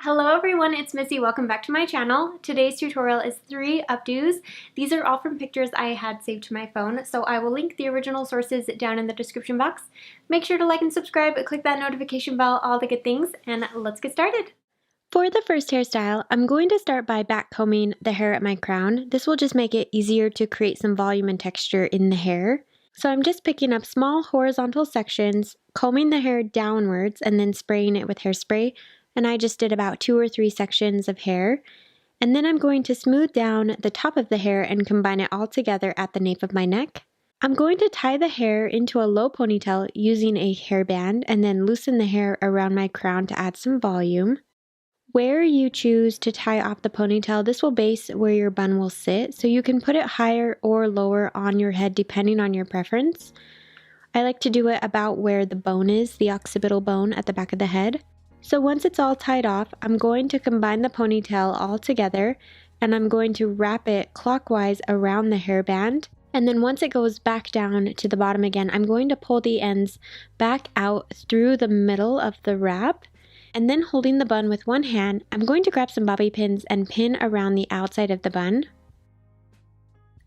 Hello everyone, it's Missy. Welcome back to my channel. Today's tutorial is 3 updos. These are all from pictures I had saved to my phone, so I will link the original sources down in the description box. Make sure to like and subscribe, click that notification bell, all the good things, and let's get started. For the first hairstyle, I'm going to start by back combing the hair at my crown. This will just make it easier to create some volume and texture in the hair. So I'm just picking up small horizontal sections, combing the hair downwards, and then spraying it with hairspray. And I just did about 2 or 3 sections of hair. And then I'm going to smooth down the top of the hair and combine it all together at the nape of my neck. I'm going to tie the hair into a low ponytail using a hairband and then loosen the hair around my crown to add some volume. Where you choose to tie off the ponytail, this will base where your bun will sit, so you can put it higher or lower on your head depending on your preference. I like to do it about where the bone is, the occipital bone at the back of the head. So once it's all tied off, I'm going to combine the ponytail all together and I'm going to wrap it clockwise around the hairband. And then once it goes back down to the bottom again, I'm going to pull the ends back out through the middle of the wrap. And then holding the bun with one hand, I'm going to grab some bobby pins and pin around the outside of the bun.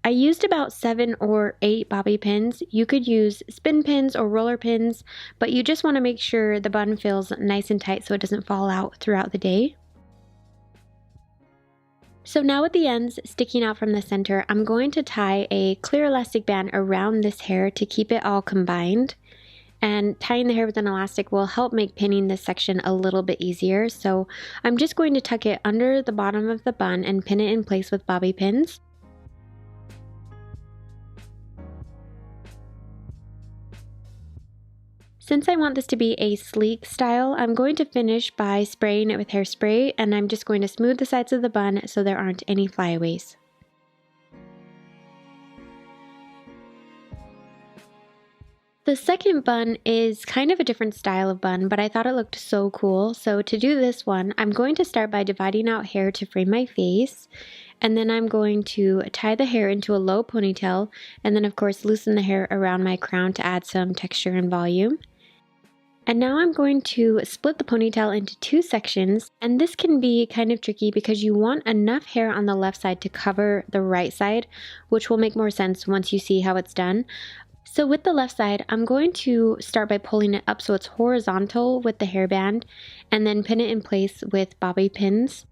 I used about 7 or 8 bobby pins. You could use spin pins or roller pins, but you just want to make sure the bun feels nice and tight so it doesn't fall out throughout the day. So now with the ends sticking out from the center, I'm going to tie a clear elastic band around this hair to keep it all combined. And tying the hair with an elastic will help make pinning this section a little bit easier. So I'm just going to tuck it under the bottom of the bun and pin it in place with bobby pins. Since I want this to be a sleek style, I'm going to finish by spraying it with hairspray, and I'm just going to smooth the sides of the bun so there aren't any flyaways. The second bun is kind of a different style of bun, but I thought it looked so cool. So to do this one, I'm going to start by dividing out hair to frame my face. And then I'm going to tie the hair into a low ponytail, and then of course loosen the hair around my crown to add some texture and volume. And now I'm going to split the ponytail into 2 sections, and this can be kind of tricky because you want enough hair on the left side to cover the right side, which will make more sense once you see how it's done. So with the left side, I'm going to start by pulling it up so it's horizontal with the hairband, and then pin it in place with bobby pins.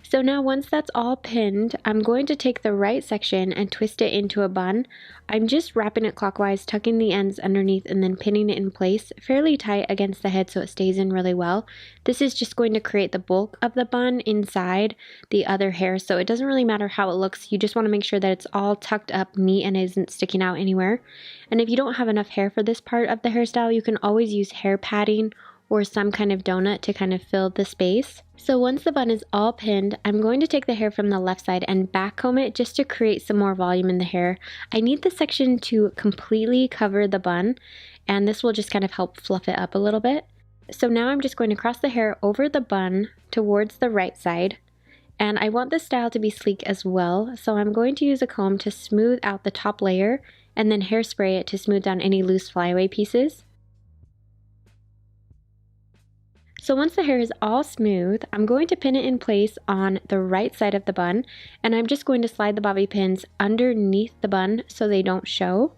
So now once that's all pinned, I'm going to take the right section and twist it into a bun. I'm just wrapping it clockwise, tucking the ends underneath and then pinning it in place fairly tight against the head so it stays in really well. This is just going to create the bulk of the bun inside the other hair, so it doesn't really matter how it looks. You just want to make sure that it's all tucked up neat and isn't sticking out anywhere. And if you don't have enough hair for this part of the hairstyle, you can always use hair padding or some kind of donut to kind of fill the space. So once the bun is all pinned, I'm going to take the hair from the left side and back comb it just to create some more volume in the hair. I need this section to completely cover the bun, and this will just kind of help fluff it up a little bit. So now I'm just going to cross the hair over the bun towards the right side, and I want this style to be sleek as well, so I'm going to use a comb to smooth out the top layer and then hairspray it to smooth down any loose flyaway pieces. So once the hair is all smooth, I'm going to pin it in place on the right side of the bun, and I'm just going to slide the bobby pins underneath the bun so they don't show.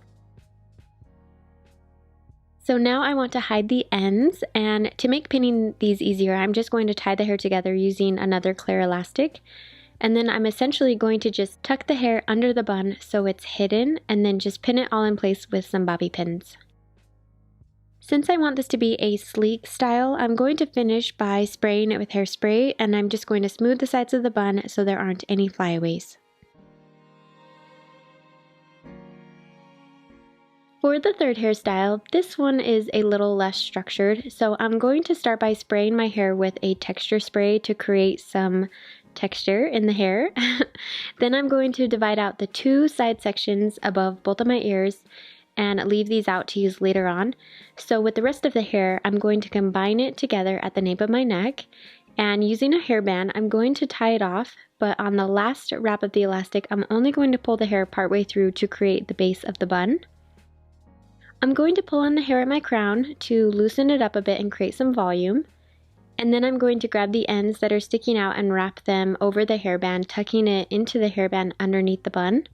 So now I want to hide the ends, and to make pinning these easier, I'm just going to tie the hair together using another clear elastic. And then I'm essentially going to just tuck the hair under the bun so it's hidden, and then just pin it all in place with some bobby pins. Since I want this to be a sleek style, I'm going to finish by spraying it with hairspray, and I'm just going to smooth the sides of the bun so there aren't any flyaways. For the third hairstyle, this one is a little less structured, so I'm going to start by spraying my hair with a texture spray to create some texture in the hair. Then I'm going to divide out the 2 side sections above both of my ears and leave these out to use later on. So with the rest of the hair, I'm going to combine it together at the nape of my neck, and using a hairband, I'm going to tie it off, but on the last wrap of the elastic, I'm only going to pull the hair partway through to create the base of the bun. I'm going to pull on the hair at my crown to loosen it up a bit and create some volume. And then I'm going to grab the ends that are sticking out and wrap them over the hairband, tucking it into the hairband underneath the bun.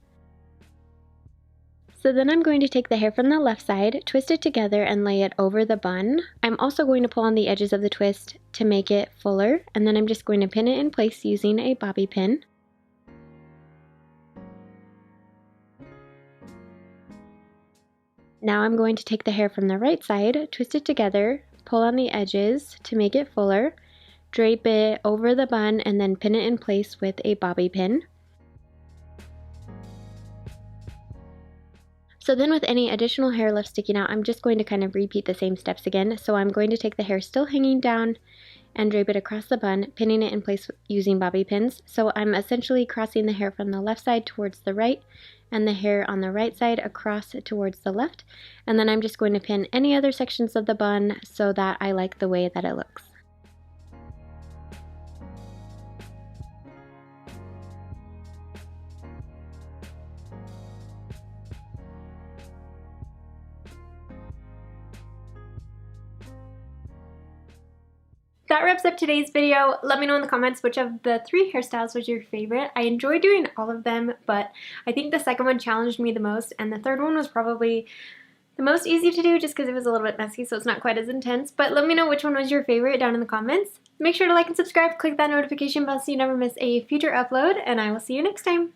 So then I'm going to take the hair from the left side, twist it together, and lay it over the bun. I'm also going to pull on the edges of the twist to make it fuller, and then I'm just going to pin it in place using a bobby pin. Now I'm going to take the hair from the right side, twist it together, pull on the edges to make it fuller, drape it over the bun, and then pin it in place with a bobby pin. So then with any additional hair left sticking out, I'm just going to kind of repeat the same steps again. So I'm going to take the hair still hanging down and drape it across the bun, pinning it in place using bobby pins. So I'm essentially crossing the hair from the left side towards the right and the hair on the right side across towards the left. And then I'm just going to pin any other sections of the bun so that I like the way that it looks. That wraps up today's video. Let me know in the comments which of the 3 hairstyles was your favorite. I enjoyed doing all of them, but I think the second one challenged me the most, and the third one was probably the most easy to do just because it was a little bit messy, so it's not quite as intense. But let me know which one was your favorite down in the comments. Make sure to like and subscribe, click that notification bell so you never miss a future upload, and I will see you next time.